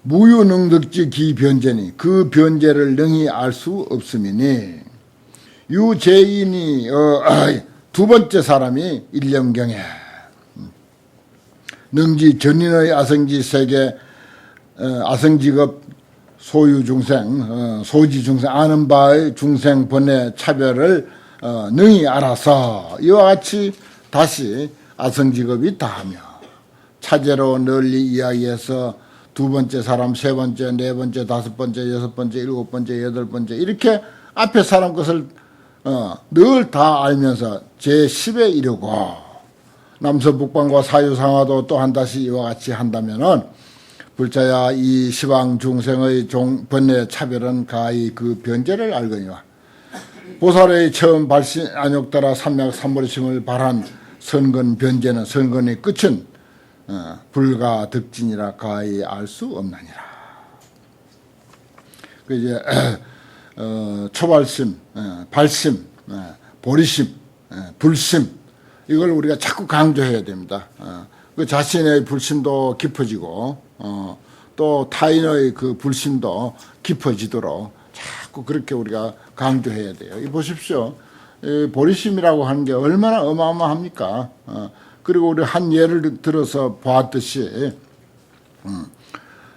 무유능득지 기변제니 그 변제를 능히 알 수 없음이니 유재인이 두 번째 사람이 일념경에 능지 전인의 아성지 세계 아성지급 소유 중생 소지 중생 아는 바의 중생 번뇌 차별을 능히 알아서 이와 같이 다시 아성지급이 다하며 차제로 널리 이야기해서 두 번째 사람, 세 번째, 네 번째, 다섯 번째, 여섯 번째, 일곱 번째, 여덟 번째 이렇게 앞에 사람 것을 늘 다 알면서 제10에 이르고 남서북방과 사유상하도 또 한 다시 이와 같이 한다면은 불자야 이 시방 중생의 번뇌 차별은 가히 그 변제를 알거니와 보살의 처음 발신 안욕따라 삼약 삼보리심을 발한 선건 변제는 선건의 끝은 불가 득진이라 가히 알 수 없나니라. 그 이제 초발심, 발심, 보리심, 불심 이걸 우리가 자꾸 강조해야 됩니다. 그 자신의 불심도 깊어지고 또 타인의 그 불심도 깊어지도록 자꾸 그렇게 우리가 강조해야 돼요. 이 보십시오. 이 보리심이라고 하는 게 얼마나 어마어마합니까? 그리고 우리 한 예를 들어서 보았듯이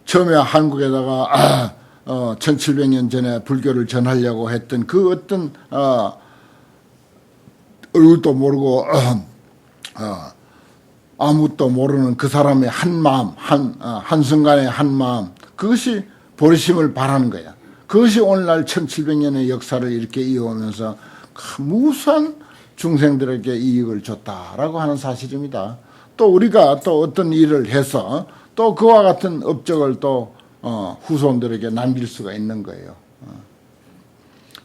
처음에 한국에다가 1700년 전에 불교를 전하려고 했던 그 어떤 얼굴도 모르고 아무것도 모르는 그 사람의 한 마음, 한순간의 한 마음 그것이 보리심을 바라는 거야. 그것이 오늘날 1700년의 역사를 이렇게 이어오면서 무수한 중생들에게 이익을 줬다라고 하는 사실입니다. 또 우리가 또 어떤 일을 해서 또 그와 같은 업적을 또 후손들에게 남길 수가 있는 거예요.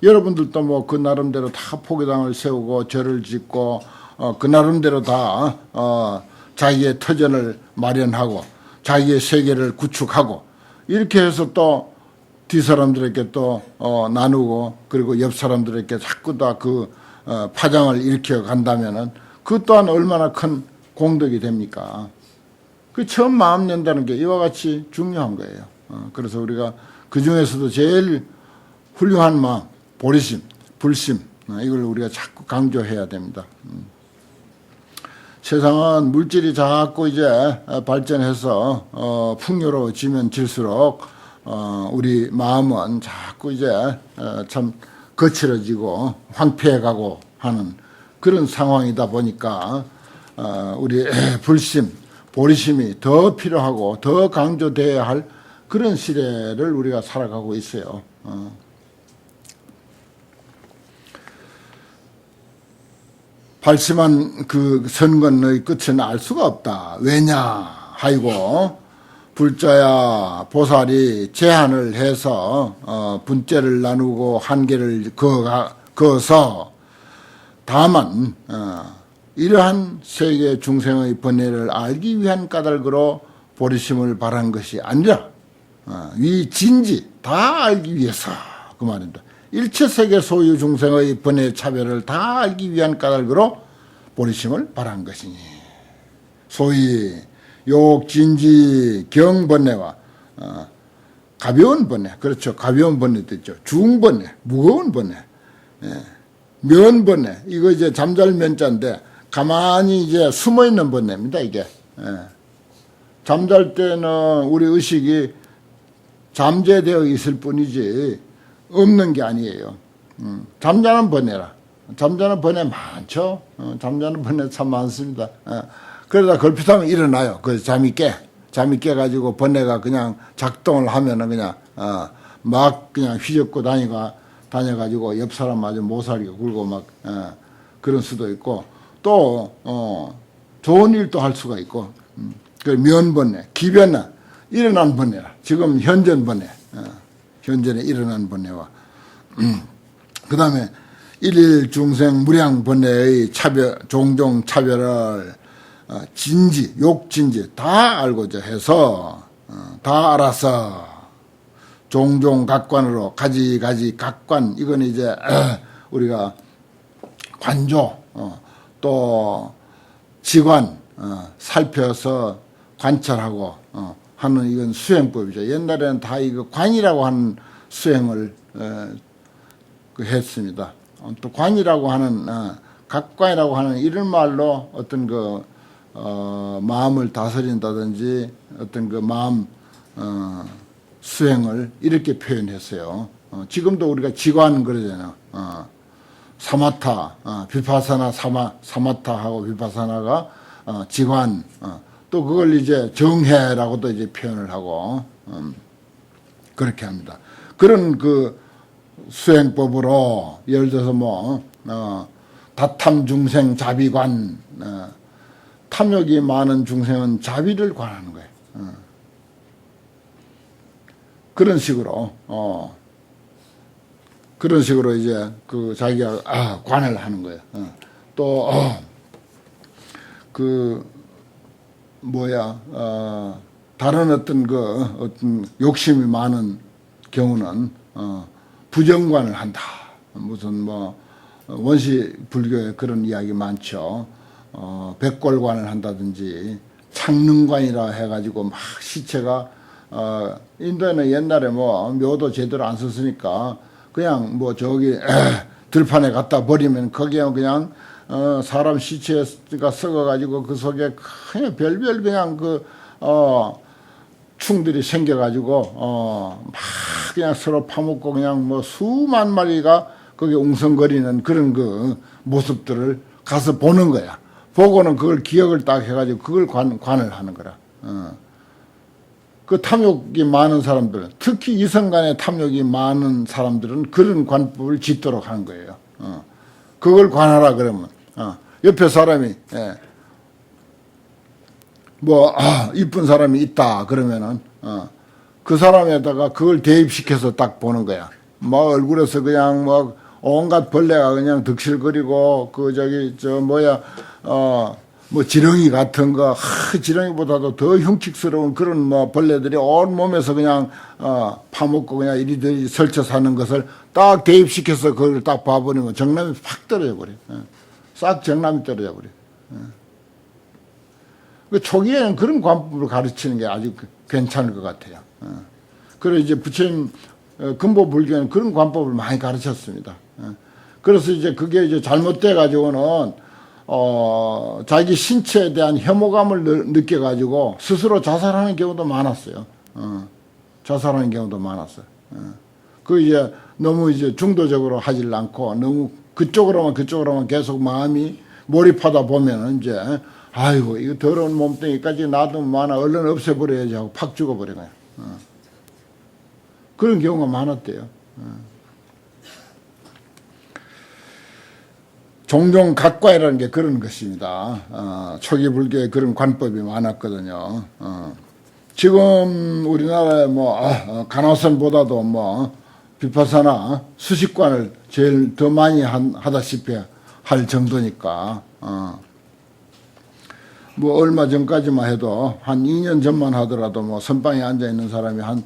여러분들도 뭐 그 나름대로 다 포교당을 세우고 절을 짓고 그 나름대로 다 자기의 터전을 마련하고 자기의 세계를 구축하고 이렇게 해서 또 뒷사람들에게 또 나누고 그리고 옆 사람들에게 자꾸 다 그 파장을 일으켜 간다면은 그 또한 얼마나 큰 공덕이 됩니까? 그 처음 마음 낸다는 게 이와 같이 중요한 거예요. 그래서 우리가 그 중에서도 제일 훌륭한 마음, 보리심, 불심 이걸 우리가 자꾸 강조해야 됩니다. 세상은 물질이 자꾸 이제 발전해서 풍요로워지면 질수록 우리 마음은 자꾸 이제 참 거칠어지고 황폐해가고 하는 그런 상황이다 보니까 우리 불심, 보리심이 더 필요하고 더 강조되어야 할 그런 시대를 우리가 살아가고 있어요. 발심한 그 선건의 끝은 알 수가 없다. 왜냐 하이고 불자야 보살이 제한을 해서 분째를 나누고 한계를 그어서 다만 이러한 세계 중생의 번뇌를 알기 위한 까닭으로 보리심을 바란 것이 아니라 위 진지 다 알기 위해서 그 말입니다. 일체 세계 소유 중생의 번뇌 차별을 다 알기 위한 까닭으로 보리심을 바란 것이니 소위 욕, 진지, 경번뇌와 가벼운 번뇌, 그렇죠. 가벼운 번뇌도 있죠. 중번뇌, 무거운 번뇌, 면번뇌, 이거 이제 잠잘 면자인데 가만히 이제 숨어 있는 번뇌입니다. 이게 잠잘 때는 우리 의식이 잠재되어 있을 뿐이지 없는 게 아니에요. 잠자는 번뇌라. 잠자는 번뇌 많죠. 잠자는 번뇌 참 많습니다. 그러다 걸핏하면 일어나요. 그래서 잠이 깨가지고 번뇌가 그냥 작동을 하면은 그냥, 막 그냥 휘젓고 다녀가지고 옆 사람 아주 모서리가 굴고 막, 그런 수도 있고, 또, 좋은 일도 할 수가 있고, 그 면번뇌, 기변뇌, 일어난 번뇌라. 지금 현전 번뇌, 현전에 일어난 번뇌와, 그 다음에 일일 중생 무량 번뇌의 종종 차별을 진지, 욕진지 다 알고자 해서 다 알아서 종종 각관으로 가지가지 각관 이건 이제 우리가 관조 또 지관 살펴서 관찰하고 하는 이건 수행법이죠. 옛날에는 다 이거 관이라고 하는 수행을 했습니다. 또 관이라고 하는 각관이라고 하는 이런 말로 어떤 마음을 다스린다든지 어떤 마음 수행을 이렇게 표현했어요. 지금도 우리가 지관 그러잖아요. 사마타, 비파사나 사마타하고 비파사나가 지관, 또 그걸 이제 정해라고도 이제 표현을 하고 그렇게 합니다. 그런 수행법으로 예를 들어서 다탐 중생 자비관, 탐욕이 많은 중생은 자비를 관하는 거예요. 그런 식으로 이제 자기가 관을 하는 거예요. 또 다른 어떤 욕심이 많은 경우는 부정관을 한다. 무슨 원시 불교에 그런 이야기 많죠. 백골관을 한다든지 창릉관이라 해가지고 막 시체가 인도에는 옛날에 묘도 제대로 안 썼으니까 그냥 저기 들판에 갖다 버리면 거기에 그냥 사람 시체가 썩어가지고 그 속에 그냥 별별 그냥 충들이 생겨가지고 막 그냥 서로 파묻고 그냥 수만 마리가 거기 웅성거리는 그런 모습들을 가서 보는 거야. 보고는 그걸 기억을 딱 해가지고 그걸 관을 하는 거라. 그 탐욕이 많은 사람들, 특히 이성 간에 탐욕이 많은 사람들은 그런 관법을 짓도록 하는 거예요. 그걸 관하라 그러면 옆에 사람이 이쁜 사람이 있다 그러면은 그 사람에다가 그걸 대입시켜서 딱 보는 거야. 얼굴에서 그냥 온갖 벌레가 그냥 득실거리고 지렁이 같은 거, 지렁이보다도 더 흉측스러운 그런 벌레들이 온 몸에서 그냥 파먹고 그냥 이리저리 설쳐 사는 것을 딱 대입시켜서 그걸 딱 봐버리면 정남이 확 떨어져 버려. 싹 정남이 떨어져 버려. 초기에는 그런 관법을 가르치는 게 아주 괜찮을 것 같아요. 그래서 이제 부처님 근보 불교는 그런 관법을 많이 가르쳤습니다. 그래서 이제 그게 이제 잘못돼 가지고는 자기 신체에 대한 혐오감을 느껴가지고 스스로 자살하는 경우도 많았어요. 자살하는 경우도 많았어요. 이제 너무 이제 중도적으로 하질 않고 너무 그쪽으로만 계속 마음이 몰입하다 보면은 이제 아이고 이거 더러운 몸뚱이까지 놔두면 많아 얼른 없애버려야지 하고 팍 죽어버려요. 그런 경우가 많았대요. 종종 각과이라는 게 그런 것입니다. 초기 불교에 그런 관법이 많았거든요. 지금 우리나라에 간호선보다도 비파사나 수식관을 제일 더 많이 하다시피 할 정도니까, 얼마 전까지만 해도 한 2년 전만 하더라도 선방에 앉아 있는 사람이 한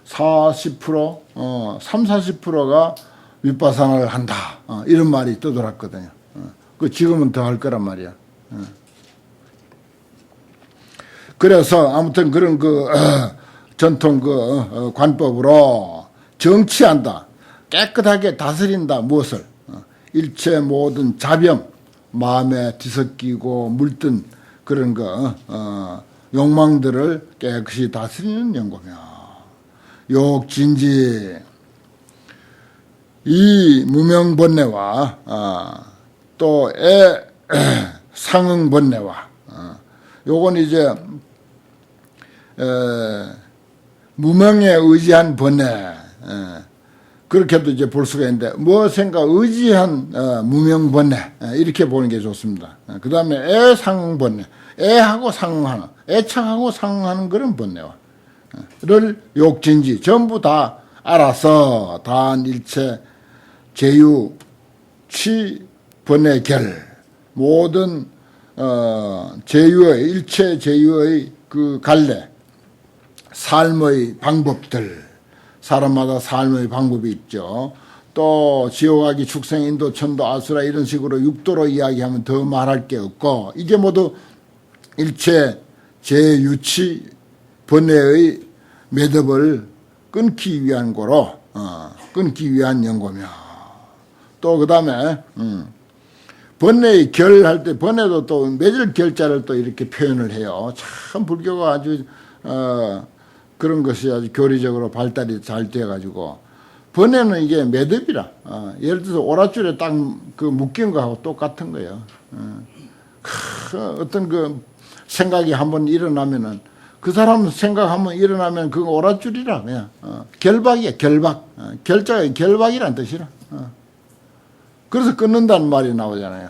40%, 30-40%가 윗바사나를 한다. 이런 말이 떠돌았거든요. 지금은 더 할 거란 말이야. 그래서 아무튼 그런 전통 관법으로 정치한다. 깨끗하게 다스린다. 무엇을? 일체 모든 자병, 마음에 뒤섞이고 물든 그런 욕망들을 깨끗이 다스리는 연고며. 욕진지, 이 무명번뇌와 또 상응번뇌와 요건 이제 무명에 의지한 번뇌 그렇게도 이제 볼 수가 있는데 무엇인가 의지한 무명번뇌 이렇게 보는 게 좋습니다. 그 다음에 애상응번뇌, 애하고 상응하는, 애착하고 상응하는 그런 번뇌와 를 욕진지 전부 다 알아서 다한 제유 취 번뇌 결 모든 제유의 일체 제유의 갈래 삶의 방법들 사람마다 삶의 방법이 있죠. 또 지옥하기 축생 인도 천도 아수라 이런 식으로 육도로 이야기하면 더 말할 게 없고 이게 모두 일체 제유치 번뇌의 매듭을 끊기 위한 거로, 끊기 위한 연고며. 또 그 다음에 번뇌의 결할 때 번뇌도 또 매질 결자를 또 이렇게 표현을 해요. 참 불교가 아주 그런 것이 아주 교리적으로 발달이 잘 돼가지고 번뇌는 이게 매듭이라. 예를 들어서 오랏줄에 딱 그 묶인 거하고 똑같은 거예요. 어떤 그 생각이 한번 일어나면은 그 사람 생각 한번 일어나면 그거 오랏줄이라 그냥 결박이야 결박. 결자가 결박이란 뜻이라. 그래서 끊는다는 말이 나오잖아요.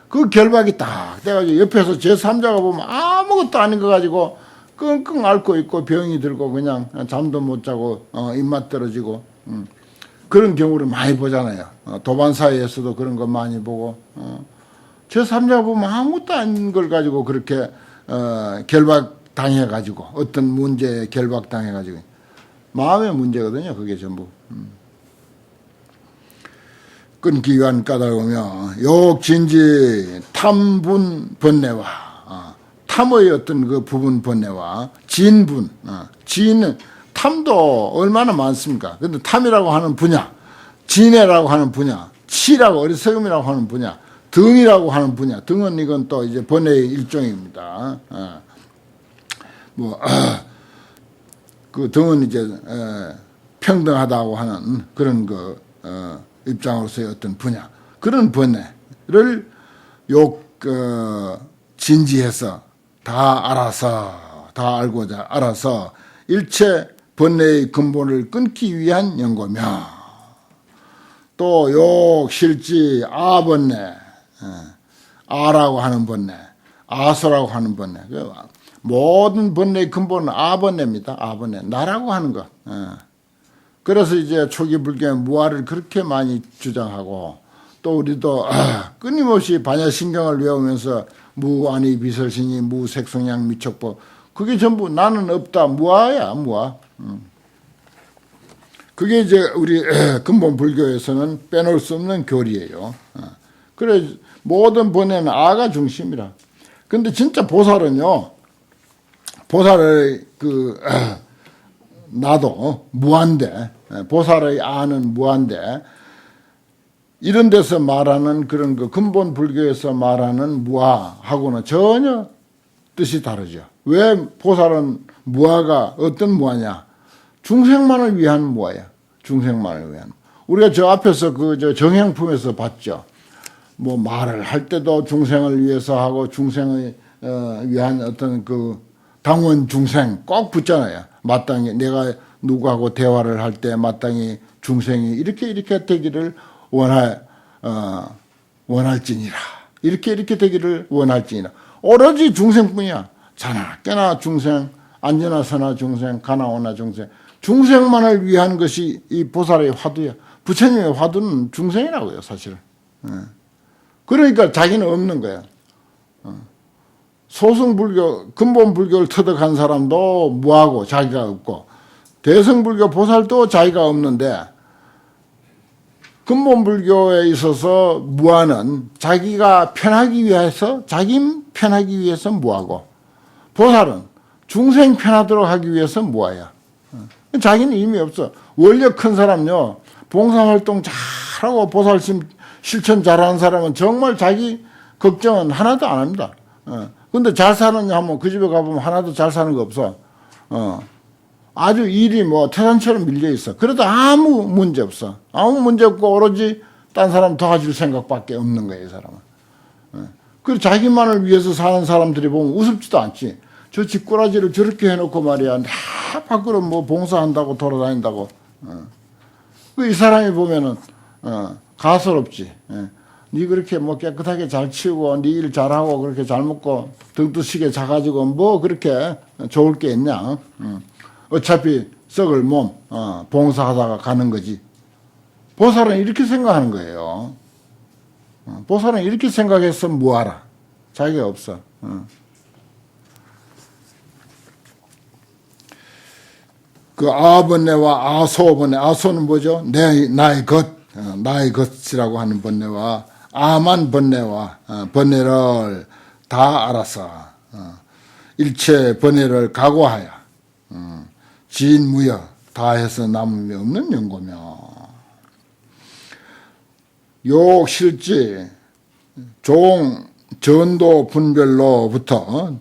그 결박이 딱 돼가지고 옆에서 제3자가 보면 아무것도 아닌 거 가지고 끙끙 앓고 있고 병이 들고 그냥 잠도 못 자고 입맛 떨어지고 그런 경우를 많이 보잖아요. 도반 사이에서도 그런 거 많이 보고 제3자가 보면 아무것도 아닌 걸 가지고 그렇게 결박 당해가지고 어떤 문제에 결박 당해가지고 마음의 문제거든요. 그게 전부. 끊기 위한 까닭이며 욕진지 탐분 번뇌와 탐의 어떤 그 부분 번뇌와 진분 진은 탐도 얼마나 많습니까? 근데 탐이라고 하는 분야, 진해라고 하는 분야, 치라고 어리석음이라고 하는 분야, 등이라고 하는 분야, 등은 이건 또 이제 번뇌의 일종입니다. 그 등은 이제 평등하다고 하는 그런 그 입장으로서의 어떤 분야, 그런 번뇌를 진지해서 다 알아서, 다 알고자 알아서 일체 번뇌의 근본을 끊기 위한 연고며 또 욕실지 아번뇌, 아라고 하는 번뇌, 아소라고 하는 번뇌, 모든 번뇌의 근본은 아번뇌입니다. 아번뇌, 나라고 하는 것. 그래서 이제 초기 불교의 무아를 그렇게 많이 주장하고 또 우리도 끊임없이 반야신경을 외우면서 무아니 비설신이 무색성양 미척법 그게 전부 나는 없다 무아야 무아. 그게 이제 우리 근본 불교에서는 빼놓을 수 없는 교리예요. 그래 모든 번뇌는 아가 중심이라. 근데 진짜 보살은요. 보살의 나도 무한데 보살의 아는 무한데 이런 데서 말하는 그런 그 근본 불교에서 말하는 무아하고는 전혀 뜻이 다르죠. 왜 보살은 무아가 어떤 무아냐? 중생만을 위한 무아야. 중생만을 위한. 우리가 저 앞에서 저 정행품에서 봤죠. 뭐 말을 할 때도 중생을 위해서 하고 중생을 위한 어떤 그 당원 중생 꼭 붙잖아요. 마땅히 내가 누구하고 대화를 할 때 마땅히 중생이 이렇게 되기를 원할지니라. 이렇게 되기를 원할지니라. 오로지 중생뿐이야. 자나 깨나 중생, 앉으나 서나 중생, 가나 오나 중생. 중생만을 위한 것이 이 보살의 화두야. 부처님의 화두는 중생이라고요, 사실은. 그러니까 자기는 없는 거야. 소승불교, 근본불교를 터득한 사람도 무하고 자기가 없고 대승불교 보살도 자기가 없는데 근본불교에 있어서 무아는 자기가 편하기 위해서 자기 편하기 위해서 무하고 보살은 중생 편하도록 하기 위해서 무아야. 자기는 의미 없어. 원력 큰 사람요 봉사활동 잘하고 보살심 실천 잘하는 사람은 정말 자기 걱정은 하나도 안 합니다. 근데 잘 사느냐 하면 그 집에 가보면 하나도 잘 사는 거 없어. 아주 일이 뭐 태산처럼 밀려 있어. 그래도 아무 문제 없어. 아무 문제 없고 오로지 딴 사람 도와줄 생각밖에 없는 거예요, 이 사람은. 그리고 자기만을 위해서 사는 사람들이 보면 우습지도 않지. 저 집꾸라지를 저렇게 해놓고 말이야. 나 밖으로 뭐 봉사한다고 돌아다닌다고. 이 사람이 보면은 가소롭지. 니 그렇게 뭐 깨끗하게 잘 치우고 니 일 잘하고 그렇게 잘 먹고 등두시게 자가지고 뭐 그렇게 좋을 게 있냐. 어차피 썩을 몸 봉사하다가 가는 거지. 보살은 이렇게 생각하는 거예요. 보살은 이렇게 생각해서 뭐하라. 자기가 없어. 그 아번뇌와 아소번뇌, 아소는 뭐죠? 나의 것, 나의 것이라고 하는 번뇌와 아만 번뇌와 번뇌를 다 알아서 일체 번뇌를 각오하여 진무여 다해서 남음이 없는 연고며 욕실지 종 전도 분별로부터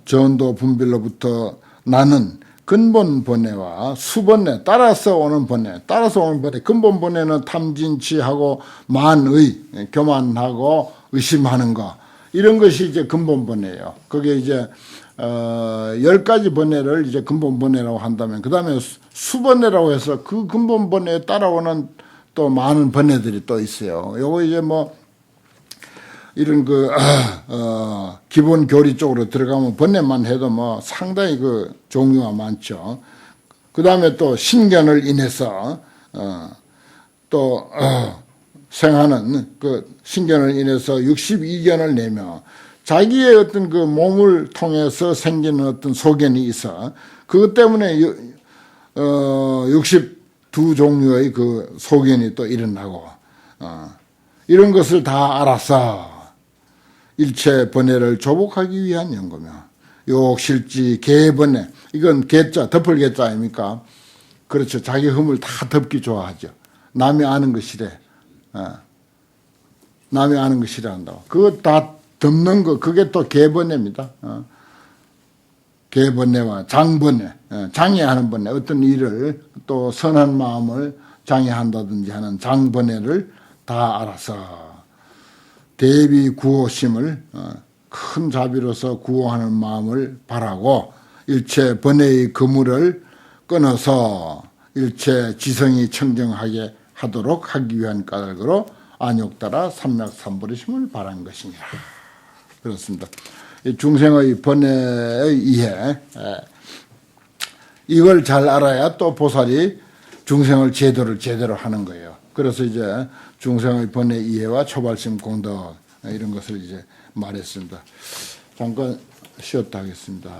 나는 근본 번뇌와 수번뇌 따라서 오는 번뇌 근본 번뇌는 탐진치하고 만의 교만하고 의심하는 거 이런 것이 이제 근본 번뇌예요. 그게 이제 10가지 번뇌를 이제 근본 번뇌라고 한다면 그 다음에 수번뇌라고 해서 그 근본 번뇌에 따라오는 또 많은 번뇌들이 또 있어요. 요거 이제 뭐 이런 기본 교리 쪽으로 들어가면 번뇌만 해도 뭐 상당히 그 종류가 많죠. 그 다음에 또 신견을 인해서, 생하는 그 신견을 인해서 62견을 내며 자기의 어떤 그 몸을 통해서 생기는 어떤 소견이 있어. 그것 때문에 62종류의 그 소견이 또 일어나고, 이런 것을 다 알아서 일체 번뇌를 조복하기 위한 연고며 욕실지 개번뇌 이건 개자 덮을 개자 아닙니까? 그렇죠. 자기 흠을 다 덮기 좋아하죠. 남이 아는 것이래. 남이 아는 것이래 한다고. 그거 다 덮는 거 그게 또 개번뇌입니다. 개번뇌와 장번뇌 장애하는 번뇌 어떤 일을 또 선한 마음을 장애한다든지 하는 장번뇌를 다 알아서 대비 구호심을 큰 자비로서 구호하는 마음을 바라고 일체 번뇌의 그물을 끊어서 일체 지성이 청정하게 하도록 하기 위한 까닭으로 안욕따라 삼략삼버리심을 바란 것이니라. 그렇습니다. 이 중생의 번뇌의 이해 이걸 잘 알아야 또 보살이 중생을 제대로 하는 거예요. 그래서 이제 중생의 번뇌 이해와 초발심 공덕 이런 것을 이제 말했습니다. 잠깐 쉬었다 하겠습니다.